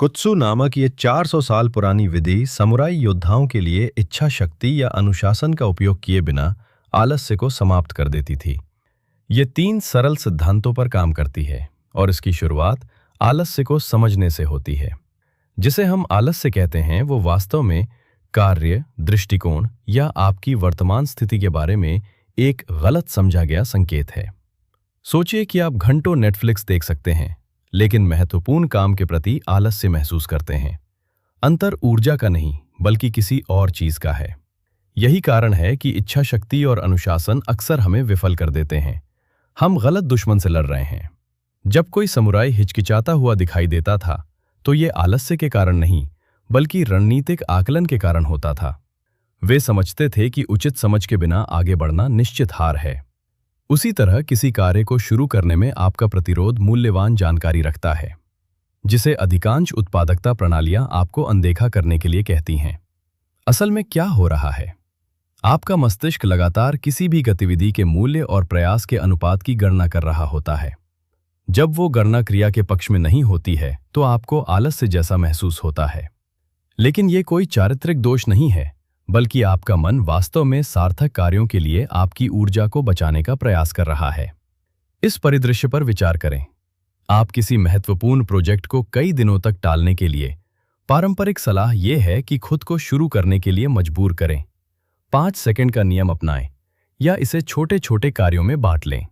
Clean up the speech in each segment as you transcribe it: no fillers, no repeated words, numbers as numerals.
कुत्सु नामक ये 400 साल पुरानी विधि समुराई योद्धाओं के लिए इच्छा शक्ति या अनुशासन का उपयोग किए बिना आलस्य को समाप्त कर देती थी। ये 3 सरल सिद्धांतों पर काम करती है और इसकी शुरुआत आलस्य को समझने से होती है। जिसे हम आलस्य कहते हैं वो वास्तव में कार्य, दृष्टिकोण या आपकी वर्तमान स्थिति के बारे में एक गलत समझा गया संकेत है। सोचिए कि आप घंटों नेटफ्लिक्स देख सकते हैं लेकिन महत्वपूर्ण काम के प्रति आलस्य महसूस करते हैं। अंतर ऊर्जा का नहीं बल्कि किसी और चीज का है। यही कारण है कि इच्छा शक्ति और अनुशासन अक्सर हमें विफल कर देते हैं। हम गलत दुश्मन से लड़ रहे हैं। जब कोई समुराई हिचकिचाता हुआ दिखाई देता था तो ये आलस्य के कारण नहीं बल्कि रणनीतिक आकलन के कारण होता था। वे समझते थे कि उचित समझ के बिना आगे बढ़ना निश्चित हार है। उसी तरह किसी कार्य को शुरू करने में आपका प्रतिरोध मूल्यवान जानकारी रखता है जिसे अधिकांश उत्पादकता प्रणालियां आपको अनदेखा करने के लिए कहती हैं। असल में क्या हो रहा है? आपका मस्तिष्क लगातार किसी भी गतिविधि के मूल्य और प्रयास के अनुपात की गणना कर रहा होता है। जब वो गणना क्रिया के पक्ष में नहीं होती है तो आपको आलस्य जैसा महसूस होता है। लेकिन ये कोई चारित्रिक दोष नहीं है बल्कि आपका मन वास्तव में सार्थक कार्यों के लिए आपकी ऊर्जा को बचाने का प्रयास कर रहा है। इस परिदृश्य पर विचार करें। आप किसी महत्वपूर्ण प्रोजेक्ट को कई दिनों तक टालने के लिए पारंपरिक सलाह यह है कि खुद को शुरू करने के लिए मजबूर करें। 5 सेकंड का नियम अपनाएं या इसे छोटे छोटे कार्यों में बांट लें।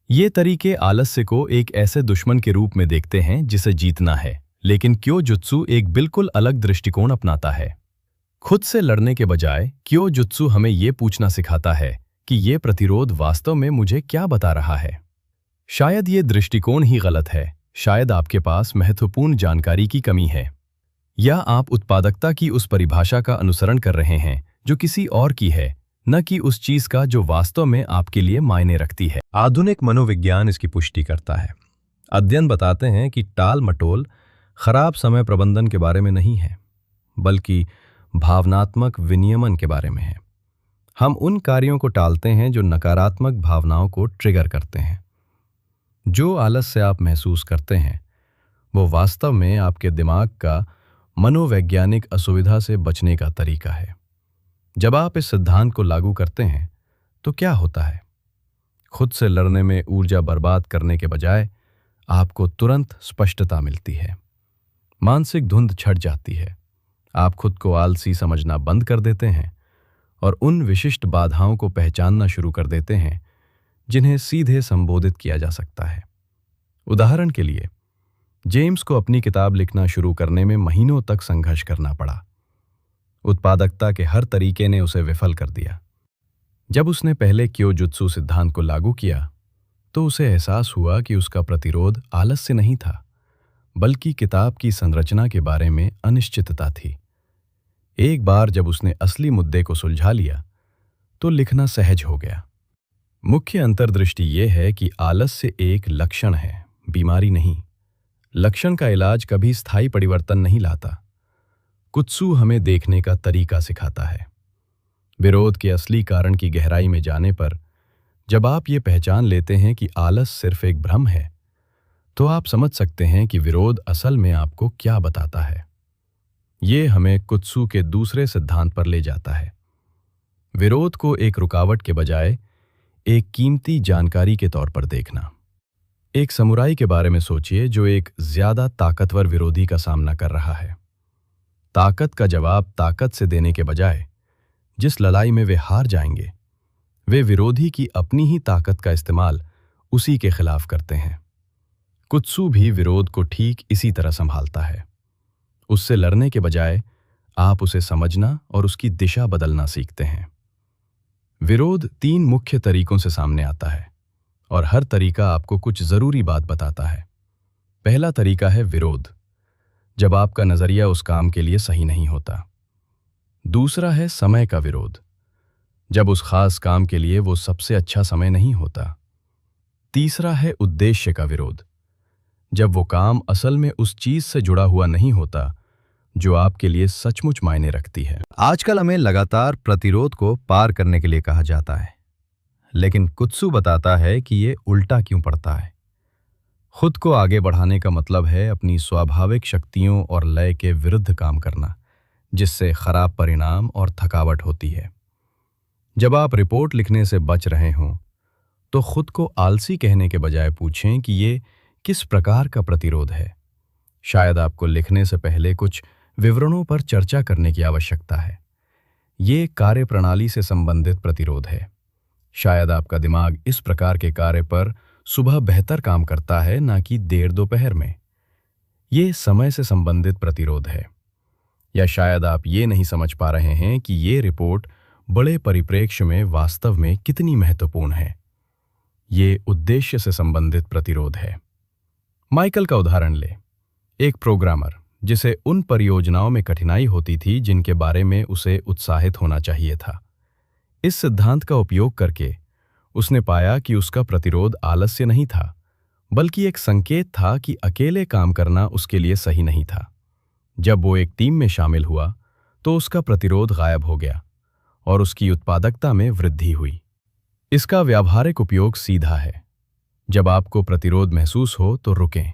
ये तरीके आलस्य को एक ऐसे दुश्मन के रूप में देखते हैं जिसे जीतना है, लेकिन क्योजुत्सु एक बिल्कुल अलग दृष्टिकोण अपनाता है। खुद से लड़ने के बजाय क्योजुत्सु हमें यह पूछना सिखाता है कि यह प्रतिरोध वास्तव में मुझे क्या बता रहा है। शायद ये दृष्टिकोण ही गलत है, शायद आपके पास महत्वपूर्ण जानकारी की कमी है, या आप उत्पादकता की उस परिभाषा का अनुसरण कर रहे हैं जो किसी और की है, न कि उस चीज का जो वास्तव में आपके लिए मायने रखती है। आधुनिक मनोविज्ञान इसकी पुष्टि करता है। अध्ययन बताते हैं कि टाल मटोल खराब समय प्रबंधन के बारे में नहीं है बल्कि भावनात्मक विनियमन के बारे में है। हम उन कार्यों को टालते हैं जो नकारात्मक भावनाओं को ट्रिगर करते हैं। जो आलस्य आप महसूस करते हैं वो वास्तव में आपके दिमाग का मनोवैज्ञानिक असुविधा से बचने का तरीका है। जब आप इस सिद्धांत को लागू करते हैं तो क्या होता है? खुद से लड़ने में ऊर्जा बर्बाद करने के बजाय आपको तुरंत स्पष्टता मिलती है। मानसिक धुंध छट जाती है। आप खुद को आलसी समझना बंद कर देते हैं और उन विशिष्ट बाधाओं को पहचानना शुरू कर देते हैं जिन्हें सीधे संबोधित किया जा सकता है। उदाहरण के लिए, जेम्स को अपनी किताब लिखना शुरू करने में महीनों तक संघर्ष करना पड़ा। उत्पादकता के हर तरीके ने उसे विफल कर दिया। जब उसने पहले क्योजुत्सु सिद्धांत को लागू किया तो उसे एहसास हुआ कि उसका प्रतिरोध आलस्य नहीं था बल्कि किताब की संरचना के बारे में अनिश्चितता थी। एक बार जब उसने असली मुद्दे को सुलझा लिया तो लिखना सहज हो गया। मुख्य अंतर्दृष्टि यह है कि आलस्य एक लक्षण है, बीमारी नहीं। लक्षण का इलाज कभी स्थायी परिवर्तन नहीं लाता। कुत्सु हमें देखने का तरीका सिखाता है। विरोध के असली कारण की गहराई में जाने पर जब आप ये पहचान लेते हैं कि आलस सिर्फ एक भ्रम है तो आप समझ सकते हैं कि विरोध असल में आपको क्या बताता है। ये हमें कुत्सु के दूसरे सिद्धांत पर ले जाता है। विरोध को एक रुकावट के बजाय एक कीमती जानकारी के तौर पर देखना। एक समुराई के बारे में सोचिए जो एक ज्यादा ताकतवर विरोधी का सामना कर रहा है। ताकत का जवाब ताकत से देने के बजाय जिस लड़ाई में वे हार जाएंगे, वे विरोधी की अपनी ही ताकत का इस्तेमाल उसी के खिलाफ करते हैं। कुत्सु भी विरोध को ठीक इसी तरह संभालता है। उससे लड़ने के बजाय आप उसे समझना और उसकी दिशा बदलना सीखते हैं। विरोध 3 मुख्य तरीकों से सामने आता है और हर तरीका आपको कुछ जरूरी बात बताता है। पहला तरीका है विरोध, जब आपका नजरिया उस काम के लिए सही नहीं होता। दूसरा है समय का विरोध, जब उस खास काम के लिए वो सबसे अच्छा समय नहीं होता। तीसरा है उद्देश्य का विरोध, जब वो काम असल में उस चीज से जुड़ा हुआ नहीं होता जो आपके लिए सचमुच मायने रखती है। आजकल हमें लगातार प्रतिरोध को पार करने के लिए कहा जाता है, लेकिन कुत्सु बताता है कि ये उल्टा क्यों पड़ता है। खुद को आगे बढ़ाने का मतलब है अपनी स्वाभाविक शक्तियों और लय के विरुद्ध काम करना, जिससे खराब परिणाम और थकावट होती है। जब आप रिपोर्ट लिखने से बच रहे हों, तो खुद को आलसी कहने के बजाय पूछें कि ये किस प्रकार का प्रतिरोध है। शायद आपको लिखने से पहले कुछ विवरणों पर चर्चा करने की आवश्यकता है। ये कार्यप्रणाली से संबंधित प्रतिरोध है। शायद आपका दिमाग इस प्रकार के कार्य पर सुबह बेहतर काम करता है, ना कि देर दोपहर में। ये समय से संबंधित प्रतिरोध है। या शायद आप ये नहीं समझ पा रहे हैं कि ये रिपोर्ट बड़े परिप्रेक्ष्य में वास्तव में कितनी महत्वपूर्ण है। ये उद्देश्य से संबंधित प्रतिरोध है। माइकल का उदाहरण ले। एक प्रोग्रामर जिसे उन परियोजनाओं में कठिनाई होती थी जिनके बारे में उसे उत्साहित होना चाहिए था। इस सिद्धांत का उपयोग करके उसने पाया कि उसका प्रतिरोध आलस्य नहीं था, बल्कि एक संकेत था कि अकेले काम करना उसके लिए सही नहीं था। जब वो एक टीम में शामिल हुआ, तो उसका प्रतिरोध गायब हो गया और उसकी उत्पादकता में वृद्धि हुई। इसका व्यावहारिक उपयोग सीधा है। जब आपको प्रतिरोध महसूस हो तो रुकें।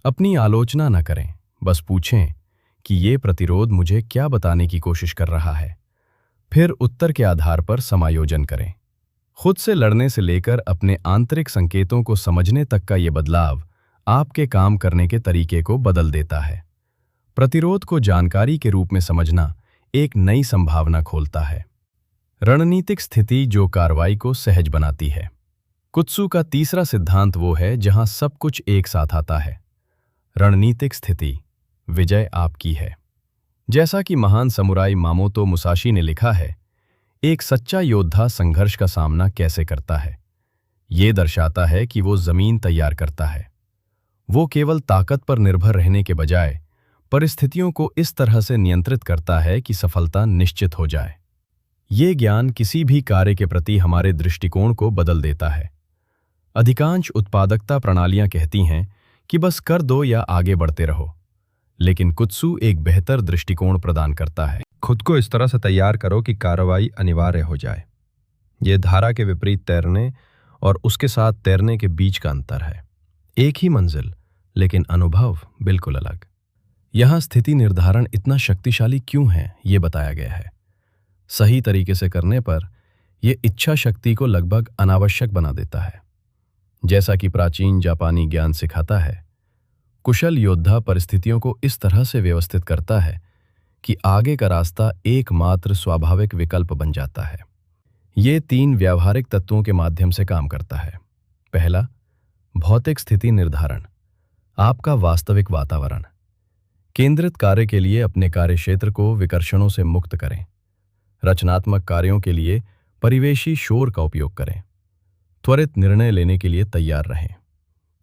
अपनी आलोचना न करें, बस पूछें कि ये प्रतिरोध मुझे क्या बताने की कोशिश कर रहा है। फिर उत्तर के आधार पर समायोजन करें। खुद से लड़ने से लेकर अपने आंतरिक संकेतों को समझने तक का ये बदलाव आपके काम करने के तरीके को बदल देता है। प्रतिरोध को जानकारी के रूप में समझना एक नई संभावना खोलता है। रणनीतिक स्थिति जो कार्रवाई को सहज बनाती है। कुत्सू का तीसरा सिद्धांत वो है जहां सब कुछ एक साथ आता है। रणनीतिक स्थिति, विजय आपकी है। जैसा कि महान समुराई मामोतो मुसाशी ने लिखा है, एक सच्चा योद्धा संघर्ष का सामना कैसे करता है। ये दर्शाता है कि वो जमीन तैयार करता है। वो केवल ताकत पर निर्भर रहने के बजाय परिस्थितियों को इस तरह से नियंत्रित करता है कि सफलता निश्चित हो जाए। ये ज्ञान किसी भी कार्य के प्रति हमारे दृष्टिकोण को बदल देता है। अधिकांश उत्पादकता प्रणालियां कहती हैं कि बस कर दो या आगे बढ़ते रहो, लेकिन कुत्सू एक बेहतर दृष्टिकोण प्रदान करता है। खुद को इस तरह से तैयार करो कि कार्रवाई अनिवार्य हो जाए। ये धारा के विपरीत तैरने और उसके साथ तैरने के बीच का अंतर है। एक ही मंजिल, लेकिन अनुभव बिल्कुल अलग। यहाँ स्थिति निर्धारण इतना शक्तिशाली क्यों है, ये बताया गया है। सही तरीके से करने पर यह इच्छा शक्ति को लगभग अनावश्यक बना देता है। जैसा कि प्राचीन जापानी ज्ञान सिखाता है, कुशल योद्धा परिस्थितियों को इस तरह से व्यवस्थित करता है कि आगे का रास्ता एकमात्र स्वाभाविक विकल्प बन जाता है। ये 3 व्यावहारिक तत्वों के माध्यम से काम करता है। पहला, भौतिक स्थिति निर्धारण, आपका वास्तविक वातावरण। केंद्रित कार्य के लिए अपने कार्यक्षेत्र को विकर्षणों से मुक्त करें। रचनात्मक कार्यों के लिए परिवेशी शोर का उपयोग करें। त्वरित निर्णय लेने के लिए तैयार रहें।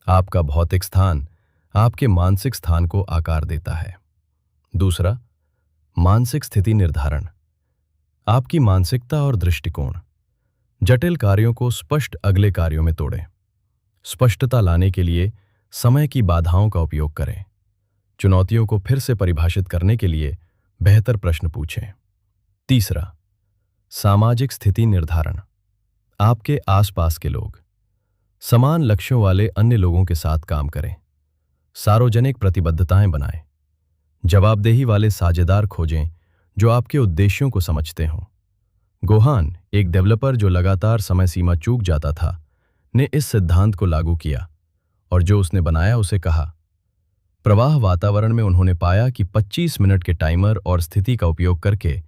आपका भौतिक स्थान आपके मानसिक स्थान को आकार देता है। दूसरा, मानसिक स्थिति निर्धारण, आपकी मानसिकता और दृष्टिकोण। जटिल कार्यों को स्पष्ट अगले कार्यों में तोड़ें। स्पष्टता लाने के लिए समय की बाधाओं का उपयोग करें। चुनौतियों को फिर से परिभाषित करने के लिए बेहतर प्रश्न पूछें। तीसरा, सामाजिक स्थिति निर्धारण, आपके आसपास के लोग। समान लक्ष्यों वाले अन्य लोगों के साथ काम करें। सार्वजनिक प्रतिबद्धताएं बनाएं। जवाबदेही वाले साझेदार खोजें जो आपके उद्देश्यों को समझते हों। गोहान, एक डेवलपर जो लगातार समय सीमा चूक जाता था, ने इस सिद्धांत को लागू किया और जो उसने बनाया उसे कहा। प्रवाह वातावरण में उन्होंने पाया कि 25 मिनट के टाइमर और स्थिति का उपयोग करके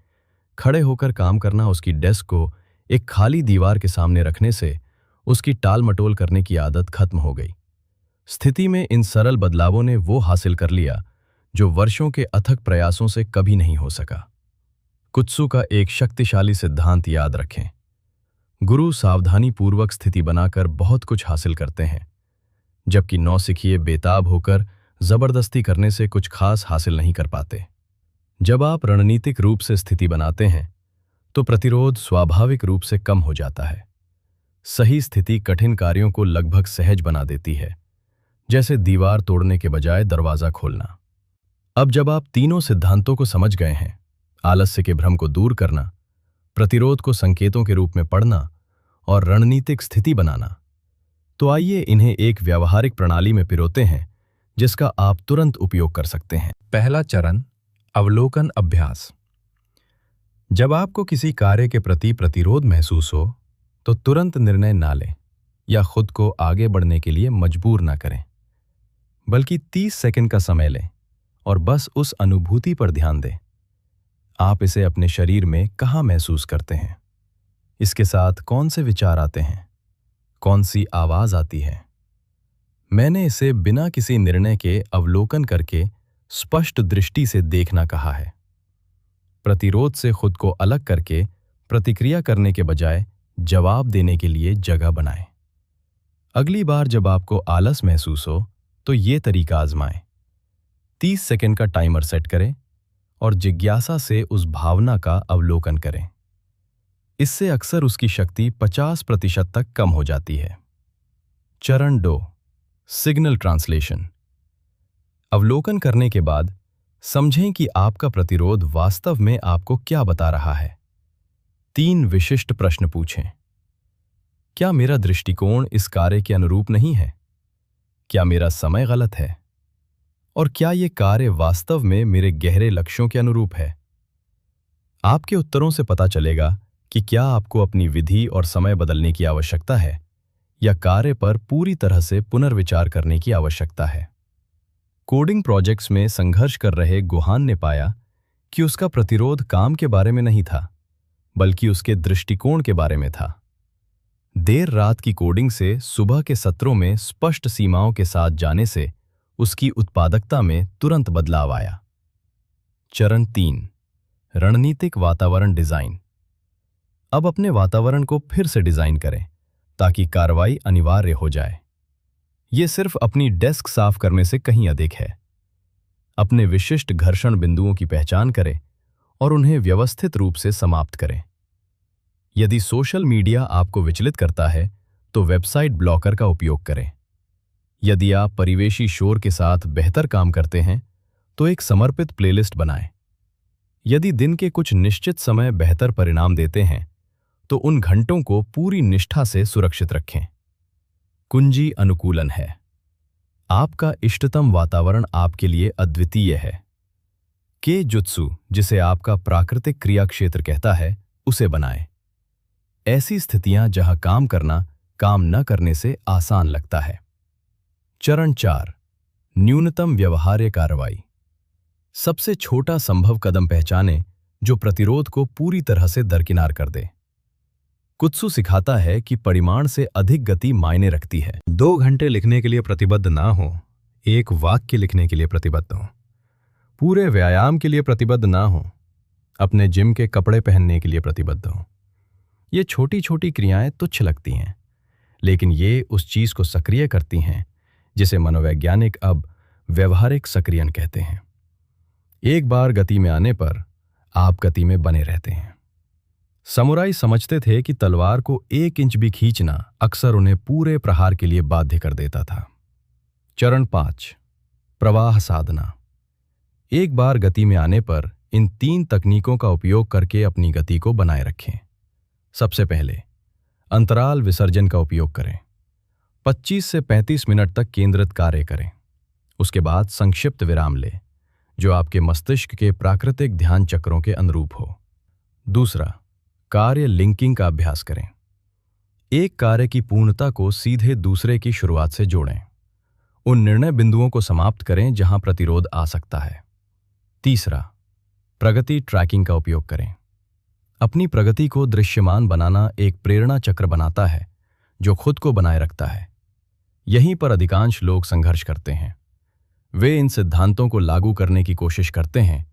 खड़े होकर काम करना उसकी डेस्क को एक खाली दीवार के सामने रखने से उसकी टाल मटोल करने की आदत खत्म हो गई। स्थिति में इन सरल बदलावों ने वो हासिल कर लिया जो वर्षों के अथक प्रयासों से कभी नहीं हो सका। कुत्सू का एक शक्तिशाली सिद्धांत याद रखें, गुरु सावधानीपूर्वक स्थिति बनाकर बहुत कुछ हासिल करते हैं, जबकि नौसिखिए बेताब होकर जबरदस्ती करने से कुछ खास हासिल नहीं कर पाते। जब आप रणनीतिक रूप से स्थिति बनाते हैं तो प्रतिरोध स्वाभाविक रूप से कम हो जाता है। सही स्थिति कठिन कार्यों को लगभग सहज बना देती है, जैसे दीवार तोड़ने के बजाय दरवाजा खोलना। अब जब आप तीनों सिद्धांतों को समझ गए हैं, आलस्य के भ्रम को दूर करना, प्रतिरोध को संकेतों के रूप में पढ़ना और रणनीतिक स्थिति बनाना, तो आइए इन्हें एक व्यावहारिक प्रणाली में पिरोते हैं जिसका आप तुरंत उपयोग कर सकते हैं। पहला चरण, अवलोकन अभ्यास। जब आपको किसी कार्य के प्रति प्रतिरोध महसूस हो तो तुरंत निर्णय ना लें या खुद को आगे बढ़ने के लिए मजबूर ना करें, बल्कि 30 सेकंड का समय लें और बस उस अनुभूति पर ध्यान दें। आप इसे अपने शरीर में कहाँ महसूस करते हैं? इसके साथ कौन से विचार आते हैं? कौन सी आवाज आती है? मैंने इसे बिना किसी निर्णय के अवलोकन करके स्पष्ट दृष्टि से देखना कहा है। प्रतिरोध से खुद को अलग करके प्रतिक्रिया करने के बजाय जवाब देने के लिए जगह बनाएं। अगली बार जब आपको आलस महसूस हो तो ये तरीका आजमाएं। 30 सेकंड का टाइमर सेट करें और जिज्ञासा से उस भावना का अवलोकन करें। इससे अक्सर उसकी शक्ति 50% तक कम हो जाती है। चरण 2, सिग्नल ट्रांसलेशन। अवलोकन करने के बाद समझें कि आपका प्रतिरोध वास्तव में आपको क्या बता रहा है। 3 विशिष्ट प्रश्न पूछें। क्या मेरा दृष्टिकोण इस कार्य के अनुरूप नहीं है? क्या मेरा समय गलत है? और क्या ये कार्य वास्तव में मेरे गहरे लक्ष्यों के अनुरूप है? आपके उत्तरों से पता चलेगा कि क्या आपको अपनी विधि और समय बदलने की आवश्यकता है या कार्य पर पूरी तरह से पुनर्विचार करने की आवश्यकता है। कोडिंग प्रोजेक्ट्स में संघर्ष कर रहे गुहान ने पाया कि उसका प्रतिरोध काम के बारे में नहीं था, बल्कि उसके दृष्टिकोण के बारे में था। देर रात की कोडिंग से सुबह के सत्रों में स्पष्ट सीमाओं के साथ जाने से उसकी उत्पादकता में तुरंत बदलाव आया। चरण 3, रणनीतिक वातावरण डिजाइन। अब अपने वातावरण को फिर से डिजाइन करें ताकि कार्रवाई अनिवार्य हो जाए। ये सिर्फ अपनी डेस्क साफ करने से कहीं अधिक है। अपने विशिष्ट घर्षण बिंदुओं की पहचान करें और उन्हें व्यवस्थित रूप से समाप्त करें। यदि सोशल मीडिया आपको विचलित करता है तो वेबसाइट ब्लॉकर का उपयोग करें। यदि आप परिवेशी शोर के साथ बेहतर काम करते हैं तो एक समर्पित प्लेलिस्ट बनाएं। यदि दिन के कुछ निश्चित समय बेहतर परिणाम देते हैं तो उन घंटों को पूरी निष्ठा से सुरक्षित रखें। कुंजी अनुकूलन है। आपका इष्टतम वातावरण आपके लिए अद्वितीय है। के जुत्सु, जिसे आपका प्राकृतिक क्रिया क्षेत्र कहता है, उसे बनाएं। ऐसी स्थितियां जहां काम करना काम न करने से आसान लगता है। चरण 4, न्यूनतम व्यवहार्य कार्रवाई। सबसे छोटा संभव कदम पहचानें जो प्रतिरोध को पूरी तरह से दरकिनार कर दे। कुत्सु सिखाता है कि परिमाण से अधिक गति मायने रखती है। 2 घंटे लिखने के लिए प्रतिबद्ध ना हो, एक वाक्य लिखने के लिए प्रतिबद्ध हो। पूरे व्यायाम के लिए प्रतिबद्ध ना हो, अपने जिम के कपड़े पहनने के लिए प्रतिबद्ध हो। ये छोटी छोटी क्रियाएं तुच्छ लगती हैं, लेकिन ये उस चीज को सक्रिय करती हैं जिसे मनोवैज्ञानिक अब व्यवहारिक सक्रियण कहते हैं। एक बार गति में आने पर आप गति में बने रहते हैं। समुराई समझते थे कि तलवार को 1 इंच भी खींचना अक्सर उन्हें पूरे प्रहार के लिए बाध्य कर देता था। चरण 5, प्रवाह साधना। एक बार गति में आने पर इन 3 तकनीकों का उपयोग करके अपनी गति को बनाए रखें। सबसे पहले अंतराल विसर्जन का उपयोग करें। 25 से 35 मिनट तक केंद्रित कार्य करें। उसके बाद संक्षिप्त विराम लें जो आपके मस्तिष्क के प्राकृतिक ध्यान चक्रों के अनुरूप हो। दूसरा, कार्य लिंकिंग का अभ्यास करें। एक कार्य की पूर्णता को सीधे दूसरे की शुरुआत से जोड़ें। उन निर्णय बिंदुओं को समाप्त करें जहां प्रतिरोध आ सकता है। तीसरा, प्रगति ट्रैकिंग का उपयोग करें। अपनी प्रगति को दृश्यमान बनाना एक प्रेरणा चक्र बनाता है जो खुद को बनाए रखता है। यहीं पर अधिकांश लोग संघर्ष करते हैं। वे इन सिद्धांतों को लागू करने की कोशिश करते हैं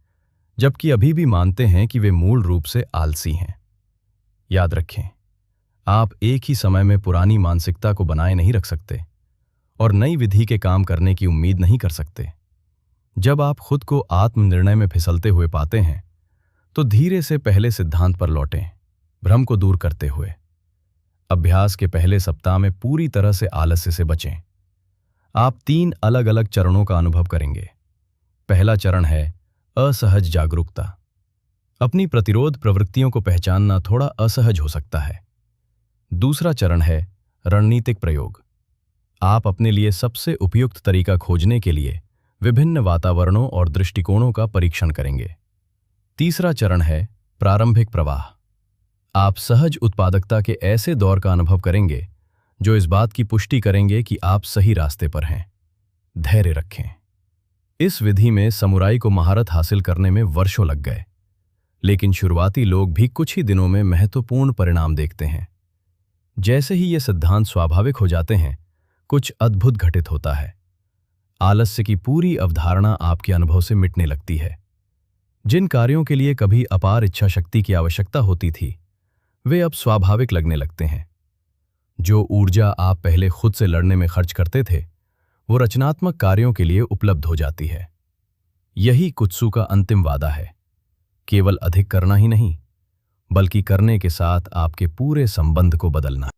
जबकि अभी भी मानते हैं कि वे मूल रूप से आलसी हैं। याद रखें, आप एक ही समय में पुरानी मानसिकता को बनाए नहीं रख सकते और नई विधि के काम करने की उम्मीद नहीं कर सकते। जब आप खुद को आत्मनिर्णय में फिसलते हुए पाते हैं तो धीरे से पहले सिद्धांत पर लौटें, भ्रम को दूर करते हुए। अभ्यास के पहले सप्ताह में पूरी तरह से आलस्य से बचें। आप 3 अलग अलग चरणों का अनुभव करेंगे। पहला चरण है असहज जागरूकता। अपनी प्रतिरोध प्रवृत्तियों को पहचानना थोड़ा असहज हो सकता है। दूसरा चरण है रणनीतिक प्रयोग। आप अपने लिए सबसे उपयुक्त तरीका खोजने के लिए विभिन्न वातावरणों और दृष्टिकोणों का परीक्षण करेंगे। तीसरा चरण है प्रारंभिक प्रवाह। आप सहज उत्पादकता के ऐसे दौर का अनुभव करेंगे जो इस बात की पुष्टि करेंगे कि आप सही रास्ते पर हैं। धैर्य रखें। इस विधि में समुराई को महारत हासिल करने में वर्षों लग गए, लेकिन शुरुआती लोग भी कुछ ही दिनों में महत्वपूर्ण परिणाम देखते हैं। जैसे ही ये सिद्धांत स्वाभाविक हो जाते हैं, कुछ अद्भुत घटित होता है। आलस्य की पूरी अवधारणा आपके अनुभव से मिटने लगती है। जिन कार्यों के लिए कभी अपार इच्छा शक्ति की आवश्यकता होती थी, वे अब स्वाभाविक लगने लगते हैं। जो ऊर्जा आप पहले खुद से लड़ने में खर्च करते थे, वो रचनात्मक कार्यों के लिए उपलब्ध हो जाती है। यही कुत्सु का अंतिम वादा है, केवल अधिक करना ही नहीं, बल्कि करने के साथ आपके पूरे संबंध को बदलना।